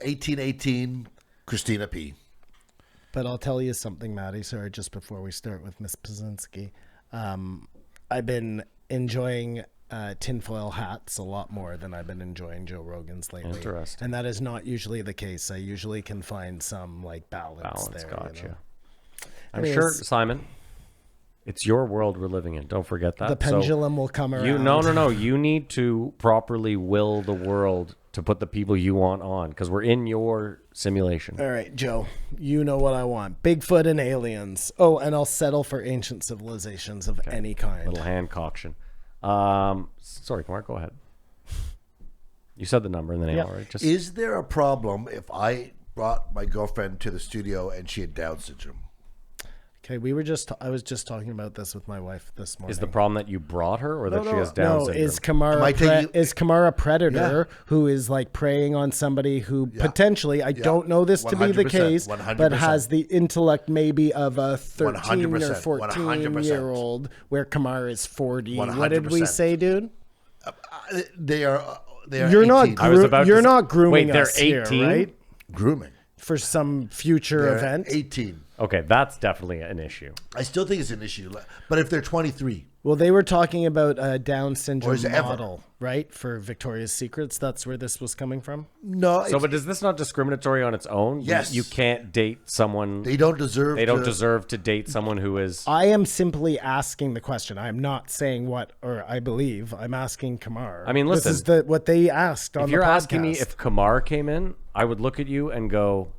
1818 Christina P. But I'll tell you something, Maddie. Sorry, just before we start with Miss Pazinski. I've been enjoying tinfoil hats a lot more than I've been enjoying Joe Rogan's lately. Interesting. And that is not usually the case. I usually can find some like balance there. Gotcha. You know? I'm sure, Simon, it's your world we're living in. Don't forget that. The pendulum will come around. No. You need to properly will the world to put the people you want on, because we're in your simulation. All right, Joe, you know what I want. Bigfoot and aliens. Oh, and I'll settle for ancient civilizations of any kind. Little hand concoction. Sorry, Kumar, go ahead. You said the number in the name already. Is there a problem if I brought my girlfriend to the studio and she had Down syndrome? Okay, I was just talking about this with my wife this morning. Is the problem that you brought her, or that she has Down syndrome? Is Kamara a predator who is like preying on somebody who potentially, I don't know this to be the case, 100%. but has the intellect maybe of a 13 or 14-year-old, where Kamara is 40. 100%. What did we say, dude? They are You're 18. not grooming they're us 18? here, right? Grooming. For some future event? 18. Okay, that's definitely an issue. I still think it's an issue. But if they're 23. Well, they were talking about a Down syndrome ever. model, right? For Victoria's Secrets. That's where this was coming from? No. So, but is this not discriminatory on its own? Yes. You can't date someone. They don't deserve to date someone who is. I am simply asking the question. I'm not saying what, or I believe. I'm asking Kamar. I mean, listen. This is what they asked on the podcast. If you're asking me if Kamar came in, I would look at you and go,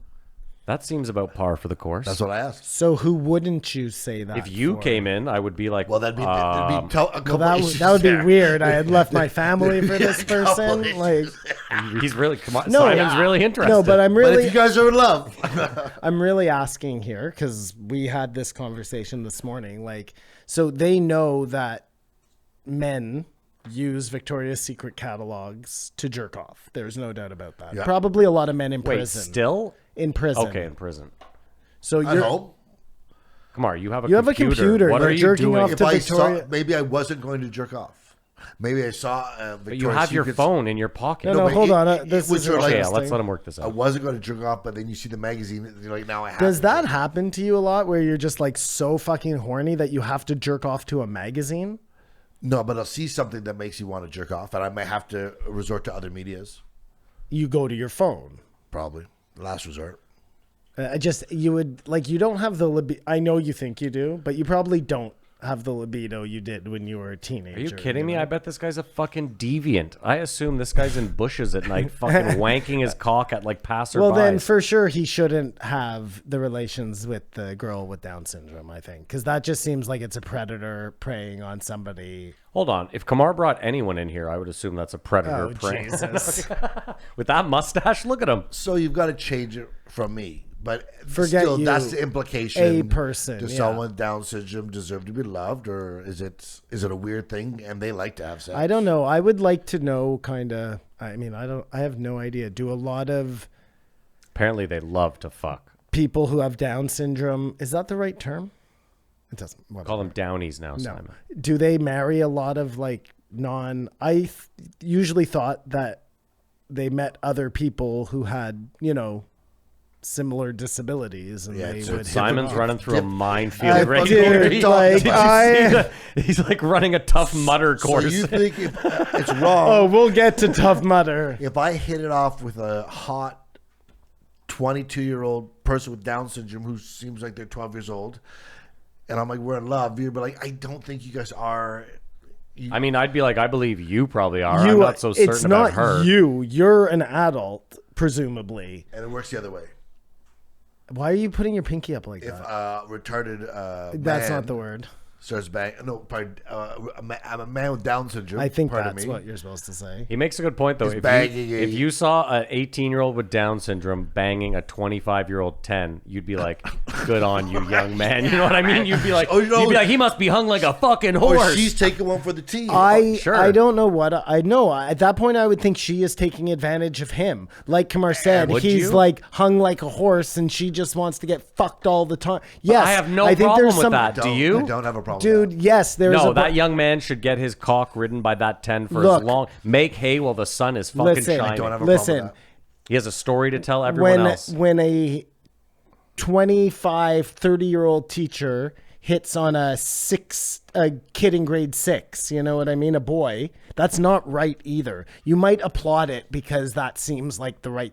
that seems about par for the course. That's what I asked. So who wouldn't you say that? If you came in, I would be like, well, that'd be a couple that would be weird. I had left my family for this person. Like, he's really Simon's really interested. No, but I'm really. But if you guys are in love, I'm really asking here because we had this conversation this morning. Like, so they know that men use Victoria's Secret catalogs to jerk off. There's no doubt about that. Yeah. Probably a lot of men in prison. Still? In prison. Okay, in prison. So you're home. Come on, you have a computer. What are you jerking doing? off to Victoria? Maybe I wasn't going to jerk off. Maybe I saw Victoria's But you have your phone in your pocket. No, hold on. This is okay. Let's let him work this out. I wasn't going to jerk off, but then you see the magazine, and you're like, now I have. Does that happen to you a lot, where you're just like so fucking horny that you have to jerk off to a magazine? No, but I'll see something that makes you want to jerk off, and I might have to resort to other medias. You go to your phone. Probably. Last resort. You don't have the libido. I know you think you do, but you probably don't have the libido you did when you were a teenager. Are you kidding me? I bet this guy's a fucking deviant. I assume this guy's in bushes at night fucking wanking his cock at like passersby. Well, then for sure he shouldn't have the relations with the girl with Down syndrome, I think. Because that just seems like it's a predator preying on somebody. Hold on. If Kamar brought anyone in here, I would assume that's a predator preying. Jesus. With that mustache, look at him. So you've got to change it from me. But forget still, you, that's the implication. A person. Does someone with Down syndrome deserve to be loved, or is it a weird thing and they like to have sex? I don't know. I would like to know, kind of. I mean, I have no idea. Do a lot of apparently they love to fuck people who have Down syndrome? Is that the right term? It doesn't. Whatever. Call them Downies now, Simon. Do they marry a lot of like I usually thought that they met other people who had similar disabilities, and they would. Simon's running through a minefield right here. He's like running a Tough Mudder course. So you think it's wrong? Oh, we'll get to Tough Mudder. If I hit it off with a hot 22-year-old person with Down syndrome who seems like they're 12 years old, and I'm like, we're in love, you'd be like, I don't think you guys are. I mean, I'd be like, I believe you probably are. I'm not so certain about her. It's not you're an adult, presumably. And it works the other way. Why are you putting your pinky up like that? If retarded that's not the word. Starts bang. No, pardon. I'm a man with Down syndrome. I think that's what you're supposed to say. He makes a good point, though. If you saw an 18-year-old with Down syndrome banging a 25-year-old 10, you'd be like, "Good on you, young man." You know what I mean? You'd be like, "He must be hung like a fucking horse." Or she's taking one for the team. I don't know what I know. At that point, I would think she is taking advantage of him. Like Kamar said, he's like hung like a horse, and she just wants to get fucked all the time. Yes, but I have no problem with that. Do you? I don't have a problem. Dude, yes, there's that young man should get his cock ridden by that 10 for as long. Make hay while the sun is fucking shining. I don't have a problem with that. He has a story to tell everyone else. When a 25, 30-year-old teacher hits on a kid in grade 6, you know what I mean? A boy, that's not right either. You might applaud it because that seems like the right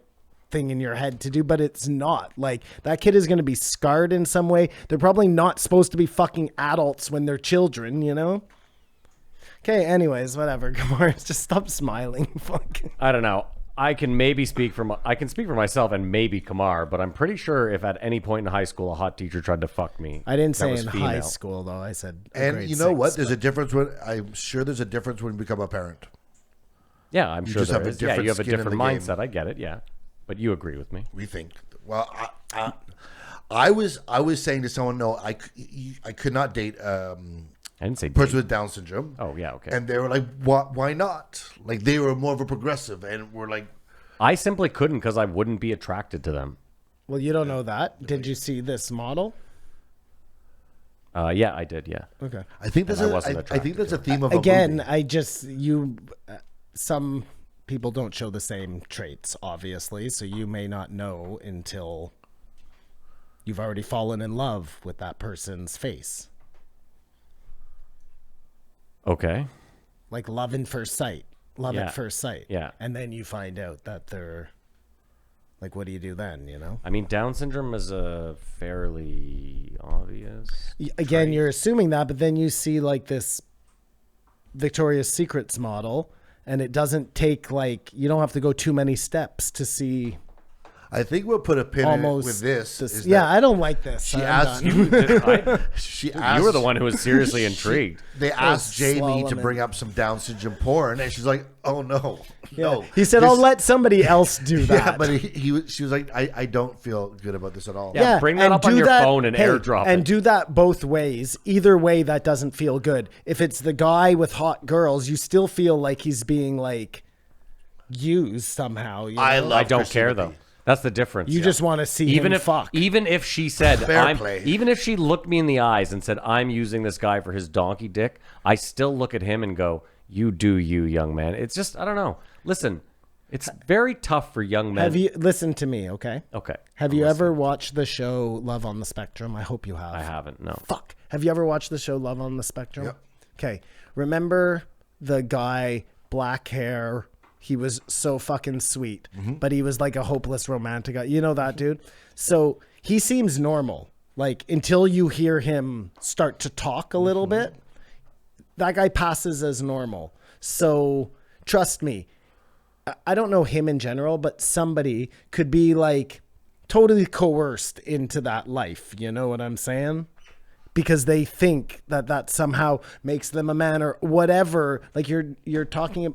thing in your head to do, but it's not. Like, that kid is going to be scarred in some way. They're probably not supposed to be fucking adults when they're children, you know? Okay, anyways, whatever. Kamar, just stop smiling. Fuck. I don't know. I can speak for myself and maybe Kamar, but I'm pretty sure if at any point in high school a hot teacher tried to fuck me, I didn't say was in female. high school though. I said And you know what? There's a difference I'm sure there's a difference when you become a parent. Yeah, I'm sure just there have a is. Yeah, different you have a skin in different the game. mindset. I get it. Yeah, but you agree with me. We think. Well, I was saying to someone, no, I could not date I didn't say person with Down syndrome. Oh yeah, okay. And they were like, why not? Like, they were more of a progressive, and we're like, I simply couldn't because I wouldn't be attracted to them. Well, you don't know that. Did you see this model? Yeah, I did. Yeah. Okay. I think there's I think that's a theme of Again, a movie. Some people don't show the same traits, obviously, so you may not know until you've already fallen in love with that person's face. Okay. Like love in first sight. Love Yeah. at first sight. Yeah. And then you find out that they're like, what do you do then, you know? I mean, Down syndrome is a fairly obvious. Again, you're assuming that, but then you see like this Victoria's Secrets model, and it doesn't take you don't have to go too many steps to see. I think we'll put a pin in it with this. is Yeah, that I don't like this. She I'm asked done. You were the one who was seriously intrigued. They asked Jamie to Solomon. bring up some Down syndrome porn, and she's like, "Oh no, no." He said, "I'll let somebody else do that." Yeah, but she was like, "I don't feel good about this at all." Yeah, bring that and up on do your phone and airdrop and it. do that both ways. Either way, that doesn't feel good. If it's the guy with hot girls, you still feel like he's being used somehow. You know? I don't Christina care P. though. That's the difference. You just want to see even him if fuck. even if she said Fair play. even if she looked me in the eyes and said I'm using this guy for his donkey dick, I still look at him and go, "You do you, young man." It's just I don't know. Listen, it's very tough for young men. Have you listened to me? Okay. Okay. Have you ever watched the show Love on the Spectrum? I hope you have. I haven't. No. Fuck. Have you ever watched the show Love on the Spectrum? Yep. Okay. Remember the guy, black hair. He was so fucking sweet, but he was like a hopeless romantic guy. You know that dude? So he seems normal. Like until you hear him start to talk a little bit, that guy passes as normal. So trust me, I don't know him in general, but somebody could be like totally coerced into that life. You know what I'm saying? Because they think that somehow makes them a man or whatever. Like you're talking.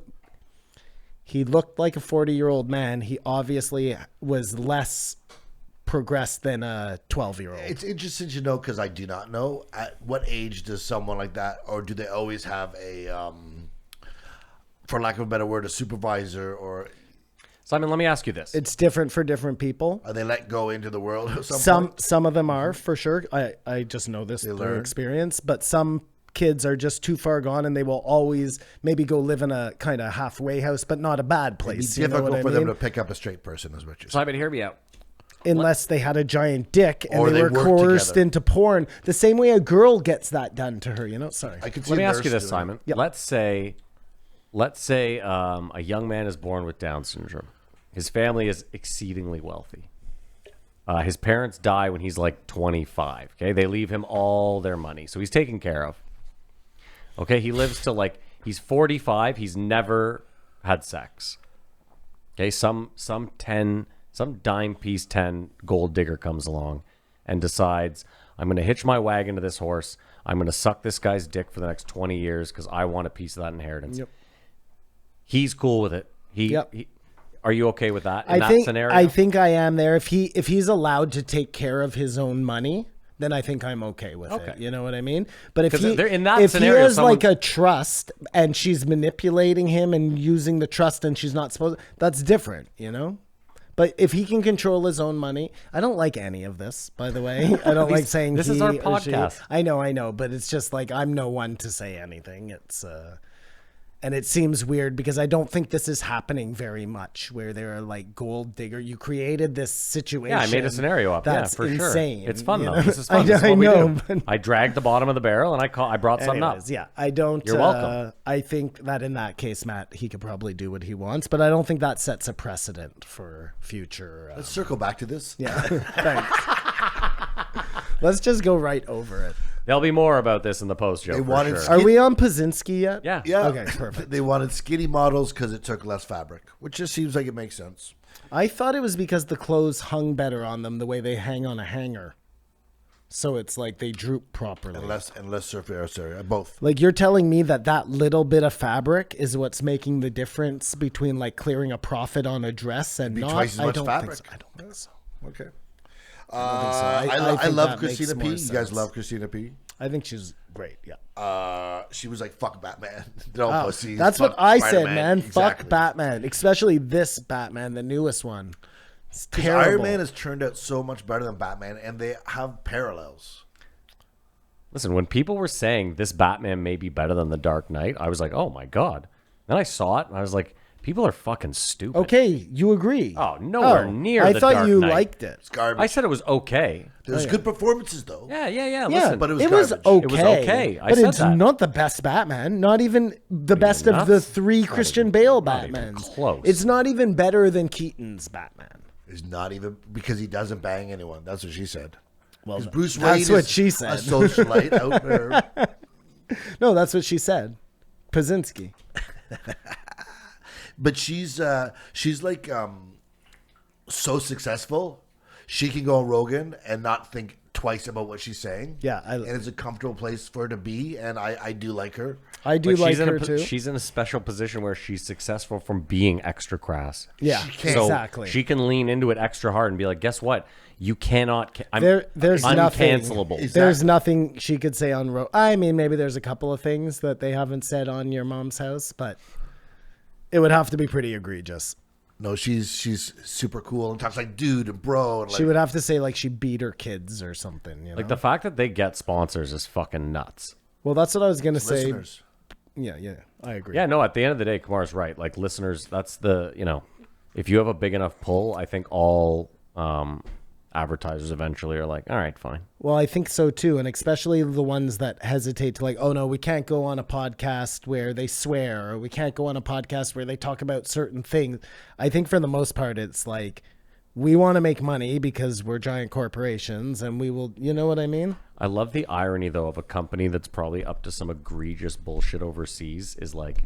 He looked like a 40-year-old man. He obviously was less progressed than a 12-year-old. It's interesting to know because I do not know at what age does someone like that, or do they always have a, for lack of a better word, a supervisor, or Simon, let me ask you this. It's different for different people. are they let go into the world? At some point? Some of them are for sure. I just know this through learn. experience, but some kids are just too far gone and they will always maybe go live in a kind of halfway house, but not a bad It'd be place. You know difficult what I for them mean? to pick up a straight person, is what you're saying. Simon, hear me out. Unless they had a giant dick and Or they they were work coerced together. into porn, the same way a girl gets that done to her. You know, sorry. I could see Let me a ask you nurse this, doing it. Simon. Yep. Let's say a young man is born with Down syndrome. His family is exceedingly wealthy. His parents die when he's like 25. Okay, they leave him all their money, so he's taken care of. Okay, he lives till he's 45. He's never had sex. Okay, some dime piece 10 gold digger comes along and decides, I'm going to hitch my wagon to this horse. I'm going to suck this guy's dick for the next 20 years because I want a piece of that inheritance. Yep. He's cool with it. Are you okay with that in that scenario? I think I am there. If he's allowed to take care of his own money, then I think I'm okay with it. You know what I mean? But if 'Cause he, in that if scenario, he has someone- like a trust and she's manipulating him and using the trust and she's not supposed, that's different, you know? But if he can control his own money, I don't like any of this, by the way. I don't like saying this he is our or she. podcast. I know, but it's just like I'm no one to say anything. It's And it seems weird because I don't think this is happening very much where they're like gold digger. You created this situation. Yeah, I made a scenario up. That's for insane. Sure. It's fun, though. Know? This is fun. This is what we do. But... I dragged the bottom of the barrel and I brought something up. Yeah, I don't. You're welcome. I think that in that case, Matt, he could probably do what he wants, but I don't think that sets a precedent for future. Let's circle back to this. Yeah, thanks. Let's just go right over it. There'll be more about this in the post, Joe. Sure. Are we on Pazinski yet? Yeah. Yeah. Okay, perfect. They wanted skinny models because it took less fabric, which just seems like it makes sense. I thought it was because the clothes hung better on them the way they hang on a hanger. So it's like they droop properly. And less surface area, both. Like you're telling me that little bit of fabric is what's making the difference between like clearing a profit on a dress and not? Twice as much fabric. Think so. I don't think so. Okay. I I love that Christina makes P. more You guys sense. love Christina P. I think she's great. Yeah. She was like, "Fuck Batman." They're all pussies. That's Fuck what I Spider-Man. said, man. Exactly. Fuck Batman, especially this Batman, the newest one. It's terrible. Iron Man has turned out so much better than Batman, and they have parallels. Listen, when people were saying this Batman may be better than the Dark Knight, I was like, oh my God. Then I saw it and I was like, people are fucking stupid. Okay, you agree. Oh, nowhere near I the thought Dark you Knight. liked it. It's garbage. I said it was okay. There's good performances though. Yeah. Yeah, Listen, but it was it was garbage. okay. It was okay. I but said it's that. not the best Batman. Not even the best of the nuts? three Not Christian even- Bale not even Batmans. close. It's not even better than Keaton's Batman. It's not even because he doesn't bang anyone. That's what she said. Well, Bruce that's Wayne what is she a said. socialite out there. No, that's what she said. Pazinski. But she's like so successful. She can go on Rogan and not think twice about what she's saying. Yeah, and it's a comfortable place for her to be. And I do like her. I do But like she's in her a, too. She's in a special position where she's successful from being extra crass. Yeah, So exactly. she can lean into it extra hard and be like, guess what? You cannot. I'm There's nothing. uncancelable. There's nothing she could say on I mean, maybe there's a couple of things that they haven't said on Your Mom's House, but it would have to be pretty egregious. No, she's super cool and talks like dude and bro. And She would have to say like she beat her kids or something. You know? Like the fact that they get sponsors is fucking nuts. Well, that's what I was gonna say. listeners. Yeah, I agree. Yeah, no, at the end of the day, Kamar's right. Like listeners, that's the, if you have a big enough pull, I think all advertisers eventually are like, all right, fine. Well, I think so too, and especially the ones that hesitate to like, oh no, we can't go on a podcast where they swear, or we can't go on a podcast where they talk about certain things. I think for the most part, it's like we want to make money because we're giant corporations, and we will. You know what I mean? I love the irony though of a company that's probably up to some egregious bullshit overseas is like,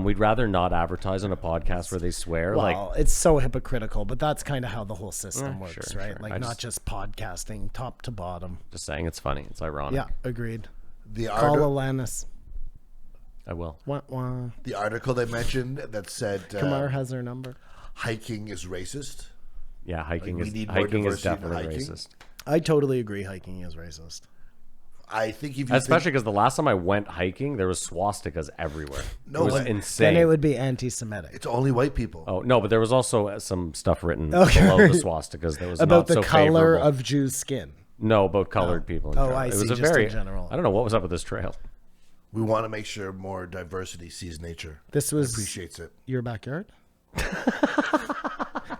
we'd rather not advertise on a podcast where they swear. Well, it's so hypocritical, but that's kind of how the whole system works, sure, right? sure. Like not just podcasting, top to bottom. Just saying, it's funny. It's ironic. Yeah, agreed. The Call arti- Alanis. I will. Wah, wah. the article they mentioned that said Kamar has her number. hiking is racist. Yeah, hiking we is need more hiking is diversity in definitely hiking. racist. I totally agree. Hiking is racist. I think if you Especially because the last time I went hiking, there was swastikas everywhere. No it was way. Then insane. it would be anti-Semitic. it's only white people. Oh no, but there was also some stuff written Okay. below the swastikas that was About not the so color favorable. of Jews' skin. No, about colored people. in Oh, general. I It see, was a just very in general. I don't know what was up with this trail. We want to make sure more diversity sees nature. This was Appreciates it. your backyard?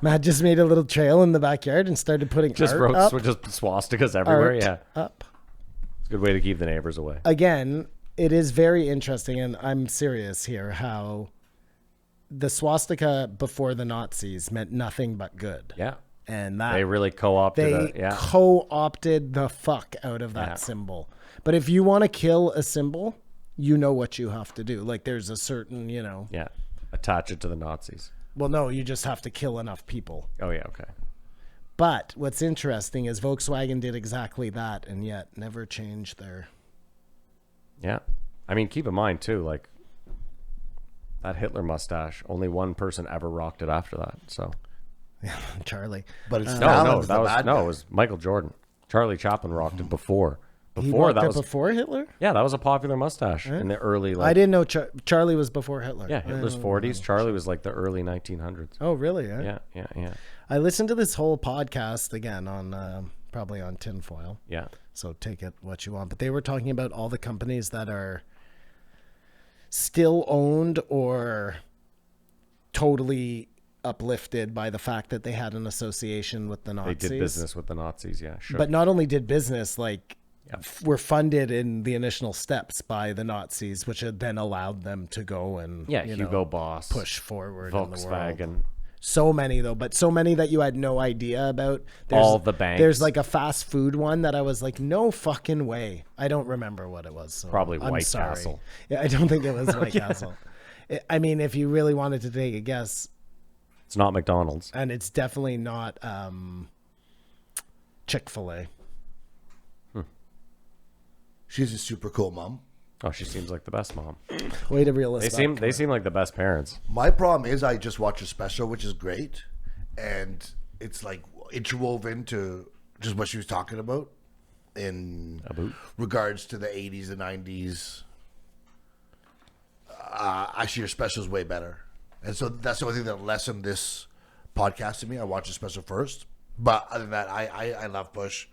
Matt just made a little trail in the backyard and started putting Just art wrote up. just swastikas everywhere. Art Yeah, up. it's a good way to keep the neighbors away. Again, it is very interesting, and I'm serious here, how the swastika before the Nazis meant nothing but good. Yeah, And that they really co-opted they it. Yeah, co-opted the fuck out of that Yeah. symbol. But if you want to kill a symbol, you know what you have to do. Like there's a certain, yeah. Attach it to the Nazis. well, no, you just have to kill enough people. Oh yeah, okay. But what's interesting is Volkswagen did exactly that and yet never changed their... Yeah, I mean, keep in mind too, like that Hitler mustache. Only one person ever rocked it after that. So Charlie. But it's no, Stalin's that the was bad no, guy. it was Michael Jordan. Charlie Chaplin rocked it before. He Before rocked that it was before Hitler? yeah, that was a popular mustache in the early. I didn't know Charlie was before Hitler. Yeah, Hitler's 40s. Charlie was like the early 1900s. Oh, really? Yeah, yeah, yeah, I listened to this whole podcast again on probably on tinfoil. yeah. So take it what you want. But they were talking about all the companies that are still owned or totally uplifted by the fact that they had an association with the Nazis. They did business with the Nazis, yeah, sure. But not only did business, were funded in the initial steps by the Nazis, which had then allowed them to go and Hugo Boss, push forward in the world. Volkswagen. So many though, but so many that you had no idea about. All the banks. There's like a fast food one that I was like, no fucking way. I don't remember what it was. So Probably I'm White sorry. Castle. Yeah, I don't think it was White Castle. I mean, if you really wanted to take a guess, It's not McDonald's. and it's definitely not Chick-fil-A. She's a super cool mom. Oh, she seems like the best mom. Way to reel us They back. seem like the best parents. My problem is I just watched a special, which is great, and it's like interwoven to just what she was talking about in regards to the 80s and 90s. Actually, your special is way better, and so that's the only thing that lessened this podcast to me. I watched the special first, but other than that, I love Bush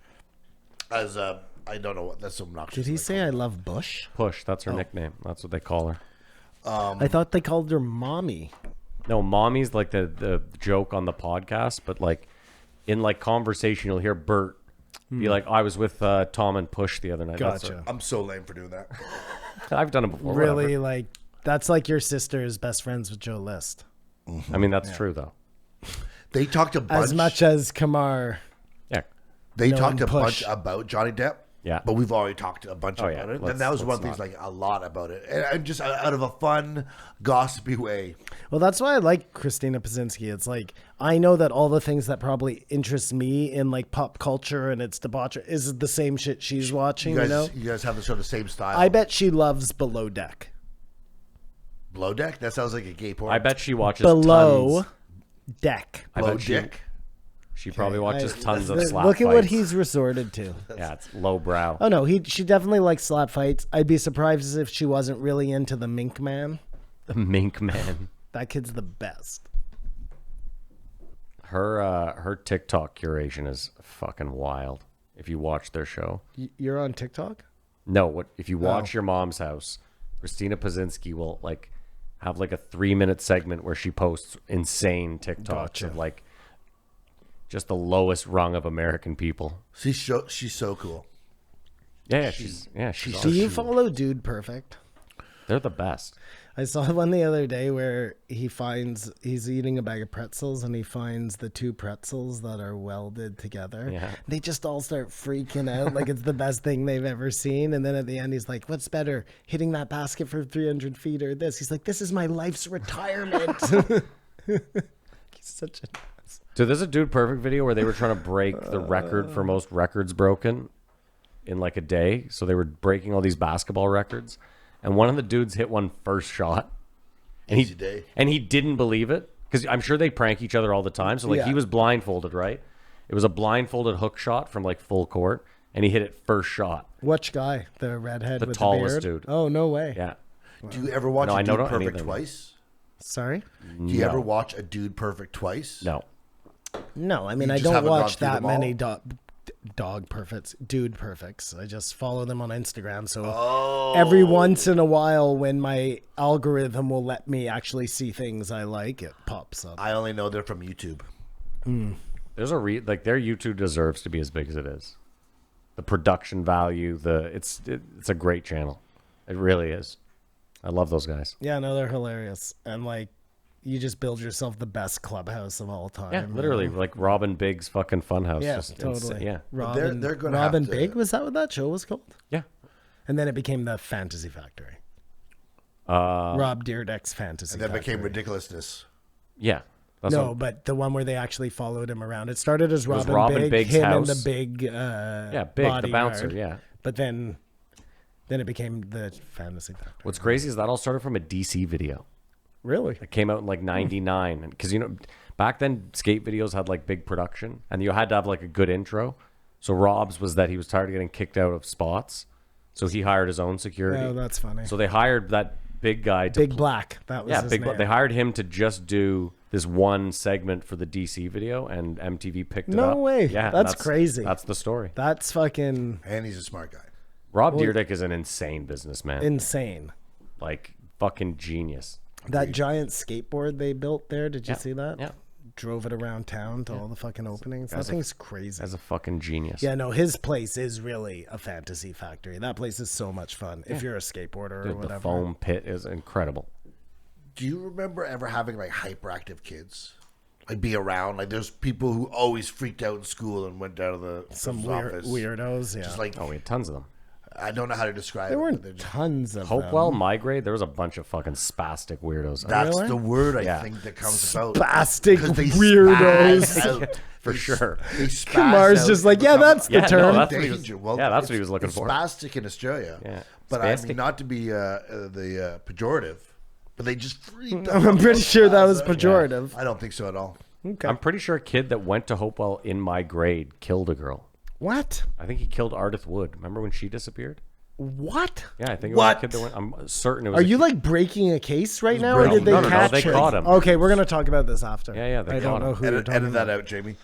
as a. I don't know what that's obnoxious. Did he say I love Bush? Push, that's her nickname. That's what they call her. I thought they called her Mommy. No, mommy's like the joke on the podcast, but like in like conversation, you'll hear Bert be like, "I was with Tom and Push the other night." Gotcha. I'm so lame for doing that. I've done it before. Really, whatever. that's like your sister's best friends with Joe List. I mean, that's true though. They talked a bunch. As much as Kamar. Yeah. They No, talked a and Push. bunch about Johnny Depp. Yeah. But we've already talked a bunch about it. And that was one of the things, like, a lot about it. And just out of a fun, gossipy way. Well, that's why I like Christina Pazynski. It's like, I know that all the things that probably interest me in, like, pop culture and its debauchery is the same shit she's watching, you know? You guys have the sort of same style. I bet she loves Below Deck. Below Deck? That sounds like a gay porn. I bet she watches Below tons. Deck. I Below bet Dick? She probably watches tons of slap Look at fights. what he's resorted to. Yeah, it's lowbrow. Oh, no, she definitely likes slap fights. I'd be surprised if she wasn't really into the Mink Man. The Mink Man. That kid's the best. Her TikTok curation is fucking wild. If you watch their show. You're on TikTok? No, if you watch Your Mom's House, Christina Pazynski will like have like a 3-minute segment where she posts insane TikToks Gotcha. of like just the lowest rung of American people. She's so cool. Yeah, she's Do awesome. you follow Dude Perfect? They're the best. I saw one the other day where he's eating a bag of pretzels and he finds the two pretzels that are welded together. Yeah. They just all start freaking out like it's the best thing they've ever seen. And then at the end, he's like, what's better, hitting that basket for 300 feet or this? He's like, this is my life's retirement. He's such a ass. So there's a Dude Perfect video where they were trying to break the record for most records broken in like a day. So they were breaking all these basketball records. And one of the dudes hit one first shot. And Easy day. And he didn't believe it. Because I'm sure they prank each other all the time. So like Yeah. he was blindfolded, right? It was a blindfolded hook shot from like full court. And he hit it first shot. Which guy? The redhead The with tallest the beard? dude. Oh, no way. Yeah. Do you ever watch No, a I Dude don't know any of Perfect them. twice? Sorry? Do you No. ever watch a Dude Perfect twice? No. No, I mean, You I just don't haven't gone watch through that them all? many dog perfects, dude perfects. I just follow them on Instagram. So Oh. every once in a while, when my algorithm will let me actually see things I like, it pops up. I only know they're from YouTube. There's like their YouTube deserves to be as big as it is. The production value, it's a great channel. It really is. I love those guys. Yeah, no, they're hilarious. And like, you just build yourself the best clubhouse of all time. Yeah, literally, like Robin Big's fucking Funhouse. Yeah, Just totally. Yeah. Robin, they're gonna Robin have to- Big, was that what that show was called? Yeah. And then it became the Fantasy Factory. Rob Dyrdek's Fantasy And then Factory. became ridiculousness. Yeah. That's No, what- but the one where they actually followed him around. It started as was Robin, Robin Big, Big's him house. and the big, Big, the bodyguard. bouncer, yeah. But then it became the Fantasy Factory. What's crazy is that all started from a DC video. Really? It came out in like '99, because back then skate videos had like big production, and you had to have like a good intro. So Rob's was that he was tired of getting kicked out of spots, so he hired his own security. Oh, that's funny. So they hired that big guy to Big Black. That was his name. They hired him to just do this one segment for the DC video, and MTV picked it No up. way. Yeah, That's crazy. That's the story. That's fucking And he's a smart guy. Rob Dyrdek is an insane businessman. insane. Like fucking genius. That giant skateboard they built there, did you see that? Yeah. Drove it around town to all the fucking openings. That thing's crazy. As a fucking genius. Yeah, no, his place is really a fantasy factory. That place is so much fun if you're a skateboarder or Dude, whatever. the foam pit is incredible. Do you remember ever having like hyperactive kids? Like be around? Like there's people who always freaked out in school and went down to the Some office. weirdos, yeah. Just like, Oh, we had tons of them. I don't know how to describe there it. weren't but they're just- tons of Hopewell, them. my grade, there was a bunch of fucking spastic weirdos. That's Really? the word I Yeah. think that comes about. Spastic 'Cause they weirdos. spaz out. For sure. They spaz Kamar's out just and like, yeah, become that's the Yeah, no, term. that's what he was- danger. Well, yeah, that's what it's- he was looking it's for. Spastic in Australia. Yeah. But I Spastic. mean, not to be the pejorative, but they just freaked out. I'm pretty sure that was Spaz out. pejorative. I don't think so at all. Okay. I'm pretty sure a kid that went to Hopewell in my grade killed a girl. What? I think he killed Ardith Wood. Remember when she disappeared? What? Yeah, I think it was What? a kid that went. I'm certain it was. Are a you kid. like breaking a case right now, or breaking- did they No, no, no, catch they him? caught him. Okay, we're gonna talk about this after. Yeah, they I don't caught know him. who you're Edit, talking edit that about. out, Jamie.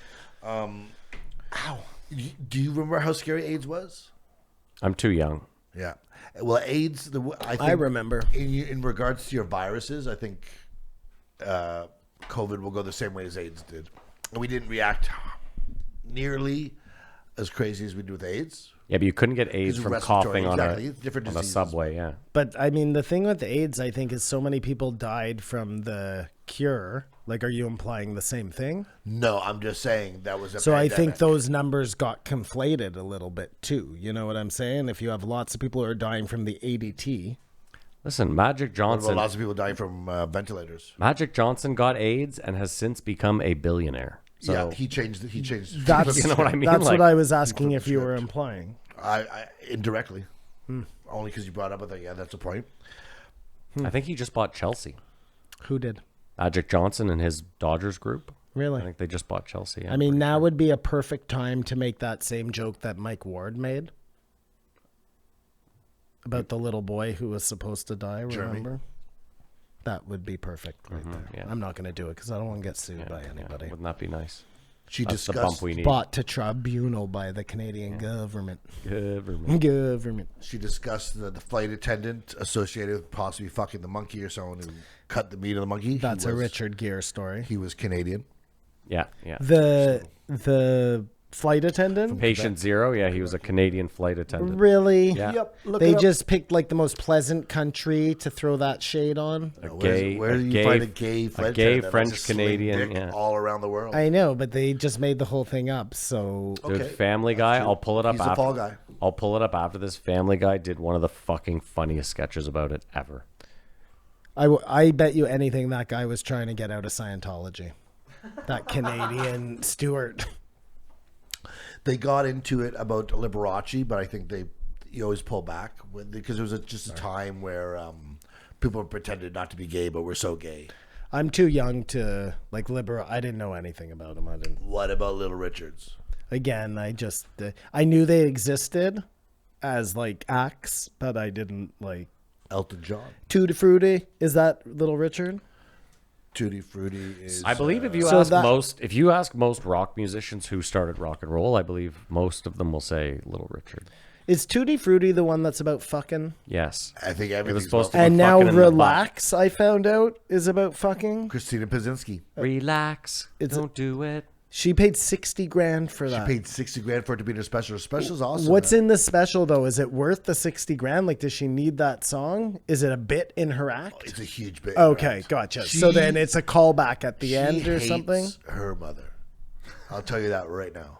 Do you remember how scary AIDS was? I'm too young. Yeah. Well, AIDS. I remember. In regards to your viruses, I think COVID will go the same way as AIDS did. And we didn't react nearly as crazy as we do with AIDS. Yeah, but you couldn't get AIDS It's from respiratory, coughing exactly. on It's different a diseases. subway. Yeah. But I mean, the thing with AIDS, I think, is so many people died from the cure. Like, are you implying the same thing? No, I'm just saying that was a So I think pandemic. those numbers got conflated a little bit too. You know what I'm saying? If you have lots of people who are dying from the ADT, Listen, Magic Well, Johnson. lots of people dying from ventilators. Magic Johnson got AIDS and has since become a billionaire. So Yeah, he changed. that's You know what I mean? That's Like, what I was asking if you were implying. I indirectly, only because you brought up. I thought, yeah, that's a point. I think he just bought Chelsea. Who did? Magic Johnson and his Dodgers group. I Really? think they just bought Chelsea. Yeah. I mean, now would be a perfect time to make that same joke that Mike Ward made about the little boy who was supposed to die. Remember? That would be perfect right there. yeah. I'm not going to do it because I don't want to get sued by Yeah, anybody. wouldn't that be nice? She That's the discussed. bump we need. Bought to tribunal by the Canadian government. Government. Government. She discussed the flight attendant associated with possibly fucking the monkey or someone who cut the meat of the monkey. That's a Richard Gere story. He was Canadian. Yeah, yeah. The flight attendant? Patient Zero. Yeah, he was a Canadian flight attendant. Really? Yeah. Yep. Look They it up. just picked like the most pleasant country to throw that shade on. Where do you find a gay flight gay attendant that French just sling Canadian, dick yeah. all around the world? I know, but they just made the whole thing up. So Dude, Okay, Family Guy. true. I'll pull it up He's the after. fall guy. I'll pull it up after this. Family Guy did one of the fucking funniest sketches about it ever. I bet you anything that guy was trying to get out of Scientology. That Canadian Stewart. They got into it about Liberace, but I think you always pull back because it was just a time where people pretended not to be gay, but were so gay. I'm too young to like liberal. I didn't know anything about him. I didn't. What about Little Richards? Again, I knew they existed as like acts, but I didn't like. Elton John. Tutti Frutti, is that Little Richard? Tutti Frutti is. I believe if So you ask most rock musicians who started rock and roll, I believe most of them will say Little Richard. Is Tutti Frutti the one that's about fucking? Yes. I think It everything's was supposed to about And be now fucking in the butt. Relax, I found out, is about fucking. Christina Pazinski. Relax. It's- Don't do it. She paid $60,000 for She that. paid $60,000 for it to be in her special. Her special's awesome. What's man. in the special though? Is it worth the $60,000? Like, does she need that song? Is it a bit in her act? It's a huge bit. Okay, right? gotcha. She- So then it's a callback at the she end or hates something? her mother. I'll tell you that right now.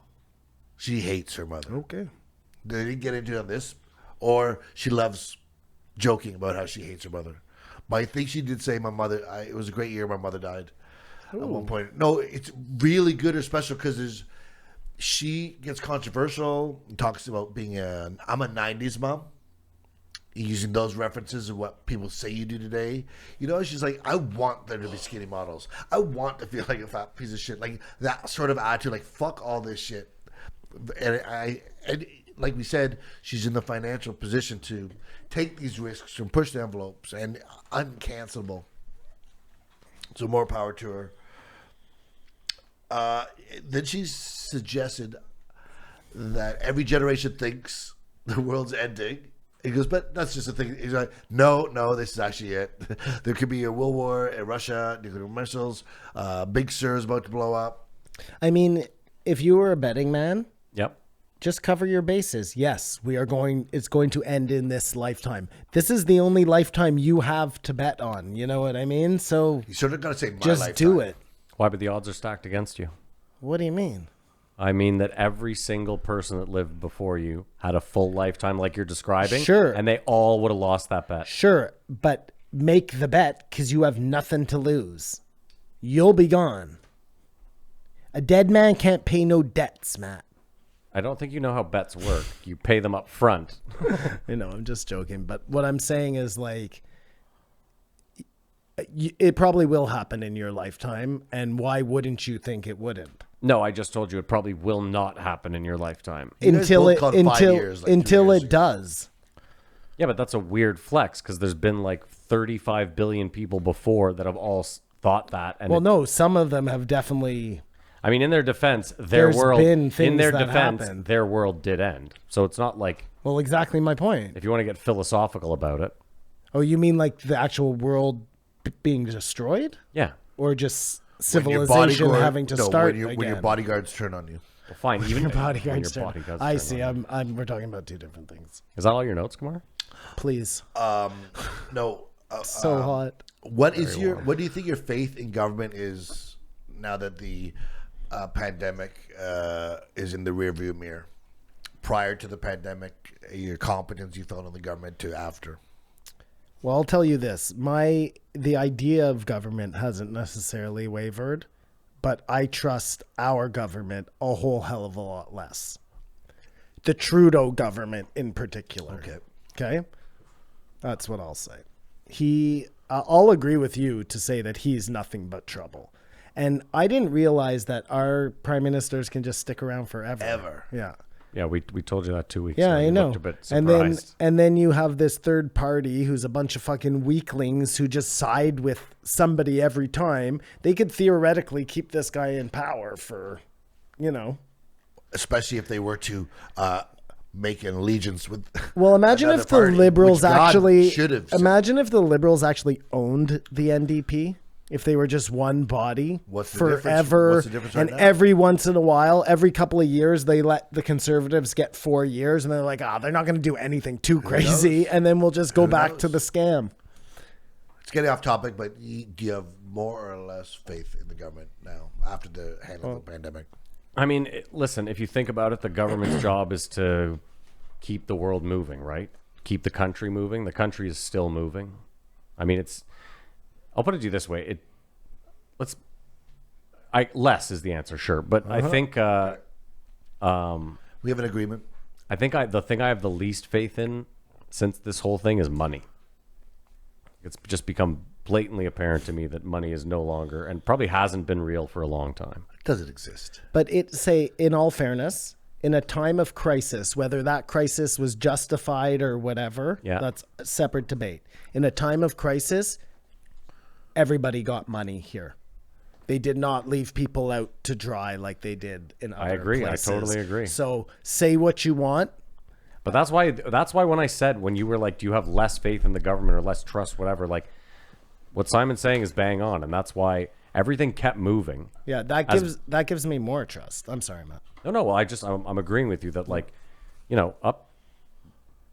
She hates her mother. Okay. They didn't get into it on this, or she loves joking about how she hates her mother. But I think she did say, "My mother." It was a great year. My mother died at one point. No, it's really good or special because she gets controversial and talks about being I'm a '90s mom, using those references of what people say you do today. You know, she's like, I want there to be skinny models. I want to feel like a fat piece of shit. Like that sort of attitude. Like fuck all this shit. And like we said, she's in the financial position to take these risks and push the envelopes and uncancelable. So more power to her. Then she suggested that every generation thinks the world's ending He goes, but that's just a thing. He's like, no, this is actually it. There could be a world war in Russia, nuclear missiles, Big Sur's about to blow up. I mean, if you were a betting man, Yep. just cover your bases. Yes, it's going to end in this lifetime. This is the only lifetime you have to bet on. You know what I mean? So You sort of got to say my just lifetime. do it. Why? But the odds are stacked against you. What do you mean? I mean that every single person that lived before you had a full lifetime like you're describing. Sure. And they all would have lost that bet. Sure, but make the bet because you have nothing to lose. You'll be gone. A dead man can't pay no debts, Matt. I don't think you know how bets work. You pay them up front. You know, I'm just joking. But what I'm saying is like, it probably will happen in your lifetime. And why wouldn't you think it wouldn't? No, I just told you it probably will not happen in your lifetime. You guys Until both it called 5 years, like 2 until years it ago. does. Yeah, but that's a weird flex because there's been like 35 billion people before that have all thought that. And Well, no, some of them have definitely. I mean, in their defense, their There's world been in things their that defense, happened. their world did end. So it's not like Well, exactly my point. if you want to get philosophical about it. Oh, you mean like the actual world being destroyed, Yeah. or just When your civilization bodyguard- having to no, start when your again? bodyguards turn on you. Well, fine. Even Your when bodyguards. your bodyguards I turn see. on you. We're talking about two different things. Is that all your notes, Kumar? Please. No. So hot. What do you think your faith in government is now that the pandemic is in the rearview mirror? Prior to the pandemic, your competence you felt in the government to after? Well, I'll tell you this. The idea of government hasn't necessarily wavered, but I trust our government a whole hell of a lot less. The Trudeau government in particular. Okay? That's what I'll say. I'll agree with you to say that he's nothing but trouble. And I didn't realize that our prime ministers can just stick around forever. Ever. Yeah. Yeah, we told you that 2 weeks Yeah, ago. I You know. looked a bit And then surprised. you have this third party who's a bunch of fucking weaklings who just side with somebody every time. They could theoretically keep this guy in power for, Especially if they were to make an allegiance with. Well, imagine another if the party, liberals which God actually should have said. imagine if the liberals actually owned the NDP. If they were just one body What's the difference? forever, What's the difference right and now? every once in a while, every couple of years, they let the conservatives get 4 years, and they're like, they're not going to do anything too crazy, and then we'll just go back to the scam. It's getting off topic, but do you have more or less faith in the government now after the handling of the pandemic? I mean, listen, if you think about it, the government's job is to keep the world moving, right? Keep the country moving. The country is still moving. I mean, I'll put it to you this way. Less is the answer, sure. But I think We have an agreement. I think the thing I have the least faith in since this whole thing is money. It's just become blatantly apparent to me that money is no longer and probably hasn't been real for a long time. Does it exist? But in all fairness, in a time of crisis, whether that crisis was justified or whatever, that's a separate debate. In a time of crisis, everybody got money here. They did not leave people out to dry like they did in other I agree. places. I totally agree. So say what you want. But that's why when you were like, do you have less faith in the government or less trust, whatever, like what Simon's saying is bang on. And that's why everything kept moving. Yeah, that gives me more trust. I'm sorry, Matt. No. Well, I'm agreeing with you that up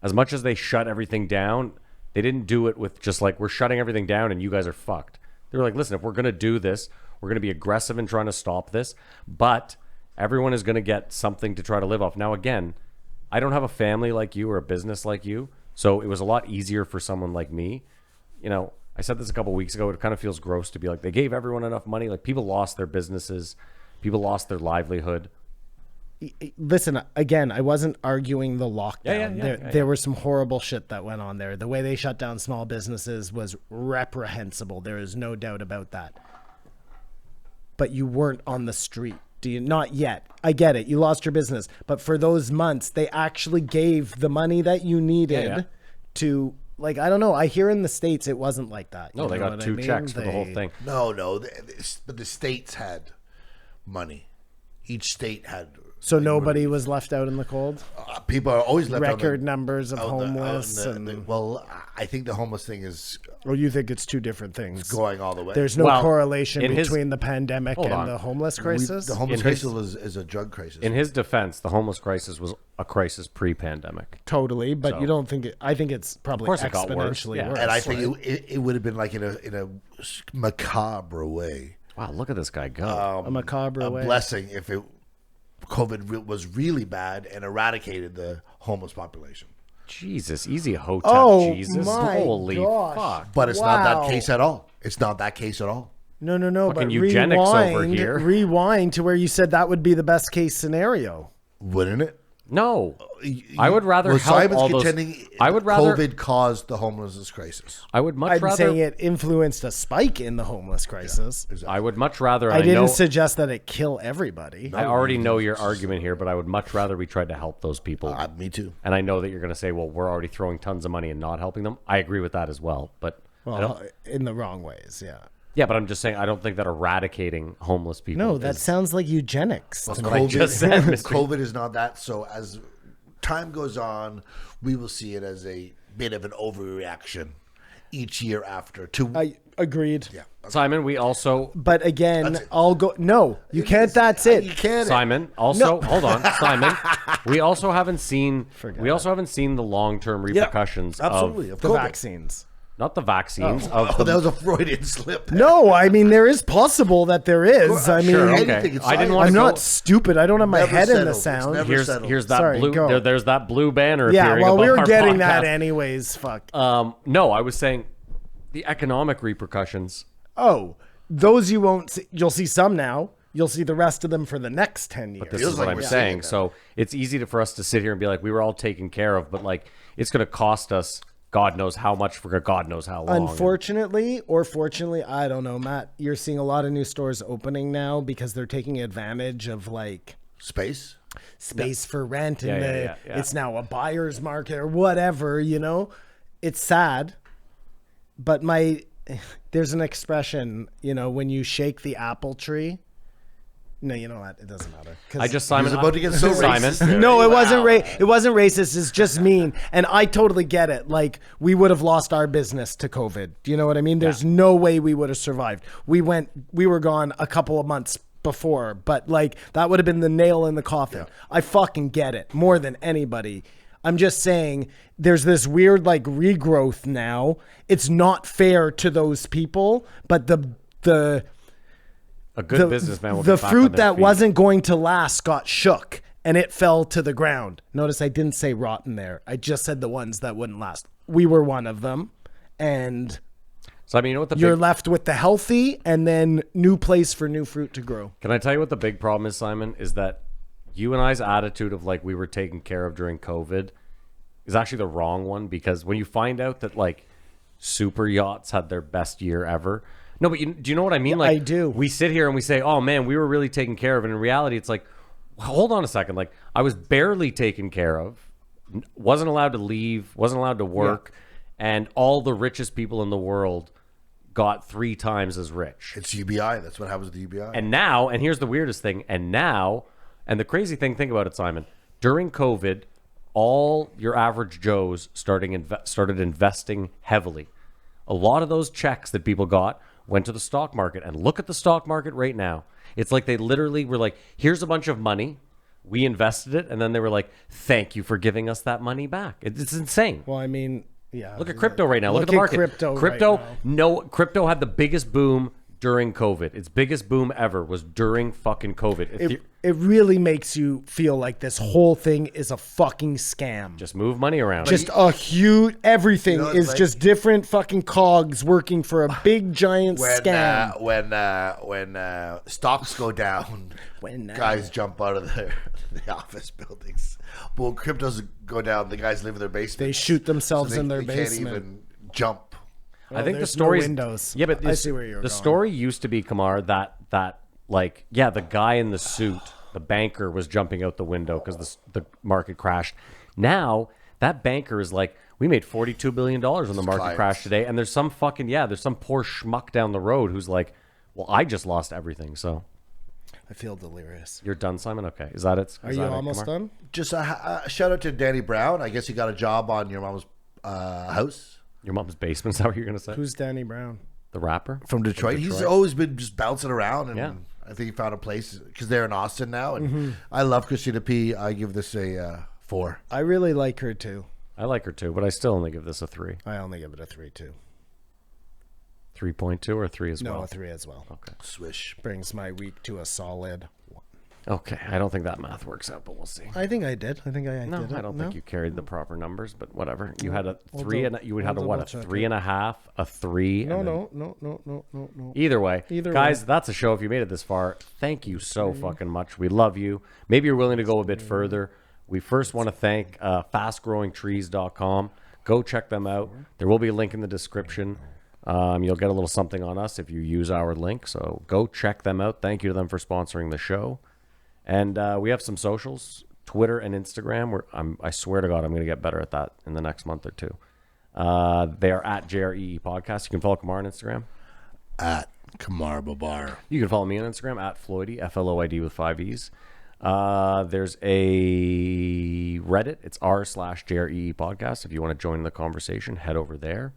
as much as they shut everything down, they didn't do it with just like, we're shutting everything down and you guys are fucked. They were like, listen, if we're going to do this, we're going to be aggressive in trying to stop this, but everyone is going to get something to try to live off. Now, again, I don't have a family like you or a business like you, so it was a lot easier for someone like me. I said this a couple of weeks ago. It kind of feels gross to be like, they gave everyone enough money. Like, people lost their businesses. People lost their livelihood. Listen, again, I wasn't arguing the lockdown. Yeah. There was some horrible shit that went on there. The way they shut down small businesses was reprehensible. There is no doubt about that. But you weren't on the street. Not yet. I get it. You lost your business. But for those months, they actually gave the money that you needed to, like, I don't know. I hear in the States it wasn't like that. No, they got 2 checks for the whole thing. No. But the states had money. Each state had So nobody was left out in the cold? People are always left Record numbers of homeless. Well, I think the homeless thing is Or you think it's two different things? going all the way. There's no Well, correlation in his- between the pandemic Hold and on. the homeless crisis? The homeless In his- crisis is a drug crisis. In his defense, the homeless crisis was a crisis pre-pandemic. Totally, but So- you don't think it... I think it's probably course it got worse, exponentially yeah. worse. and I think right? it would have been like in a macabre way. Wow, look at this guy go. a macabre A way. blessing if COVID was really bad and eradicated the homeless population. Jesus, easy hotep, Oh, Jesus. my Holy gosh. fuck. But it's not Wow. that case at all. It's not that case at all. No, but Fucking eugenics over here. rewind to where you said that would be the best case scenario. Wouldn't it? No. I would rather Well, help Simon's all those... contending I would rather... COVID caused the homelessness crisis. I would much I'm rather... saying it influenced a spike in the homeless crisis. I would much rather... I didn't know, suggest that it kill everybody. I already know your argument here, but I would much rather we tried to help those people. Me too. And I know that you're going to say, well, we're already throwing tons of money and not helping them. I agree with that as well. But I don't... Well, in the wrong ways, yeah. Yeah, but I'm just saying I don't think that eradicating homeless people No, that is... sounds like eugenics. That's what I just said, Mr. COVID is not that. So as time goes on, we will see it as a bit of an overreaction each year after. I agreed. Yeah. Simon, we also... But again, I'll go. No, you can't. That's it. You can't. Simon, also, hold on, Simon. We also haven't seen. We also haven't seen the long-term repercussions Absolutely. of Of The COVID. vaccines. not the vaccines Oh, of the. that was a Freudian slip. No, I mean there is possible that there is. I mean, Sure, Anything okay. is I didn't science. want I'm to go. not stupid. I don't have my Never head in the settled. It's sound. never- Here's that Sorry, blue. go. There's that blue banner. Yeah, appearing well, we above were our getting that podcast. anyways. Fuck. No, I was saying the economic repercussions. Oh, those you won't see. You'll see some now. You'll see the rest of them for the next 10 years. This Feels is what like I'm we're saying. seeing it So it's easy for us to sit here and be like, we were all taken care of, but like it's going to cost us God knows how much for God knows how long. Unfortunately or fortunately, I don't know, Matt. You're seeing a lot of new stores opening now because they're taking advantage of like Space. space for rent and Yeah. it's now a buyer's market or whatever, you know. It's sad, but there's an expression, you know, when you shake the apple tree. No, you know what? It doesn't matter. 'Cause- I just He Simon. was about to get so Simon. racist there. No, it wasn't Wow. it wasn't racist. It's just mean, and I totally get it. Like we would have lost our business to COVID. Do you know what I mean? There's no way we would have survived. We were gone a couple of months before, but like that would have been the nail in the coffin. I fucking get it more than anybody. I'm just saying there's this weird like regrowth now. It's not fair to those people, but the A good businessman will the get back on fruit their that feet. wasn't going to last got shook and it fell to the ground. Notice I didn't say rotten there. I just said the ones that wouldn't last. We were one of them. And So I mean, you know what the you're big, left with the healthy and then new place for new fruit to grow. Can I tell you what the big problem is, Simon? Is that you and I's attitude of like we were taken care of during COVID is actually the wrong one, because when you find out that like super yachts had their best year ever. No, but do you know what I mean? Like I do. We sit here and we say, "Oh man, we were really taken care of," and in reality, it's like, hold on a second. Like I was barely taken care of, wasn't allowed to leave, wasn't allowed to work, and all the richest people in the world got 3 times as rich. It's UBI. That's what happens with the UBI. And now, and here's the weirdest thing, and the crazy thing, think about it, Simon. During COVID, all your average Joes started investing heavily. A lot of those checks that people got went to the stock market. And look at the stock market right now. It's like they literally were like, here's a bunch of money. We invested it. And then they were like, thank you for giving us that money back. It's insane. Well, I mean, yeah. Look at crypto right now. Look at the market. Crypto right now. Crypto had the biggest boom during COVID. Its biggest boom ever was during fucking COVID. It really makes you feel like this whole thing is a fucking scam. Just move money around. Just a huge everything You know, it's is like- just different fucking cogs working for a big giant when scam. when stocks go down, guys jump out of the office buildings. But when cryptos go down, the guys live in their basement. They shoot themselves in their they basement. Can't even jump. I think the there's no story windows. Yeah, but I see where you're the going. story used to be, Kamar, that like the guy in the suit, the banker, was jumping out the window because the market crashed. Now that banker is like, we made $42 billion when the market clients. crashed today, and there's some poor schmuck down the road who's like, well, I just lost everything. So I feel delirious. You're done, Simon? Okay. Is that it? Are you almost done? Just a shout out to Danny Brown. I guess he got a job on your mom's house. Your mom's basement, is that what you're going to say? Who's Danny Brown? The rapper? From Detroit. He's always been just bouncing around. And Yeah. I think he found a place because they're in Austin now. And I love Christina P. I give this a 4. I really like her too. I like her too, but I still only give this a 3. I only give it a 3 too. 3.2 or 3 as well? No, a 3 as well. Okay. Swish. Brings my week to a solid 1. Okay. I don't think that math works out, but we'll see. I think I did. I think I No, did. I don't think you carried the proper numbers, but whatever. You had a We'll 3 and you would have a what? A 3.5, a 3. No, and then- no. Either way, Either guys, way. that's a show. If you made it this far, thank you so fucking much. We love you. Maybe you're willing to go a bit further. We first want to thank fastgrowingtrees.com. Go check them out. There will be a link in the description. You'll get a little something on us if you use our link. So go check them out. Thank you to them for sponsoring the show. And we have some socials, Twitter and Instagram. I swear to God, I'm going to get better at that in the next month or two. They are at JREE Podcast. You can follow Kamar on Instagram. At Kamar Babar. You can follow me on Instagram at Floydy, Floyd with 5 E's. There's a Reddit. It's r/JREE Podcast. If you want to join the conversation, head over there.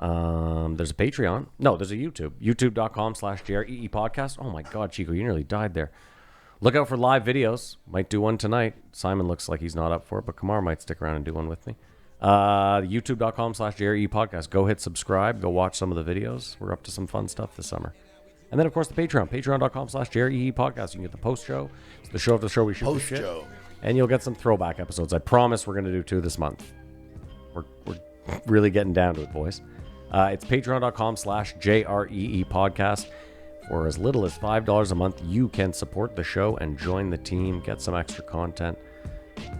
There's a Patreon. No, there's a YouTube. YouTube.com/JREE Podcast. Oh my God, Chico, you nearly died there. Look out for live videos. Might do one tonight. Simon looks like he's not up for it, but Kamar might stick around and do one with me. YouTube.com/JRE Podcast. Go hit subscribe. Go watch some of the videos. We're up to some fun stuff this summer. And then, of course, the Patreon. Patreon.com/JREE Podcast. You can get the post show. It's the show of the show we shoot the shit. Post-show. And you'll get some throwback episodes. I promise we're going to do 2 this month. We're really getting down to it, boys. It's patreon.com/JREE Podcast. For as little as $5 a month, you can support the show and join the team, get some extra content.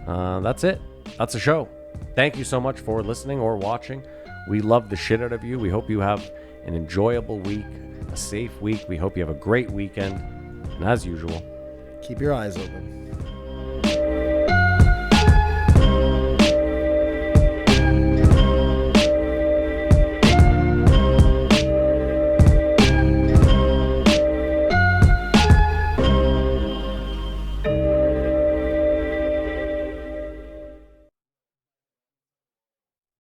That's it. That's the show. Thank you so much for listening or watching. We love the shit out of you. We hope you have an enjoyable week, a safe week. We hope you have a great weekend. And as usual, Keep your eyes open.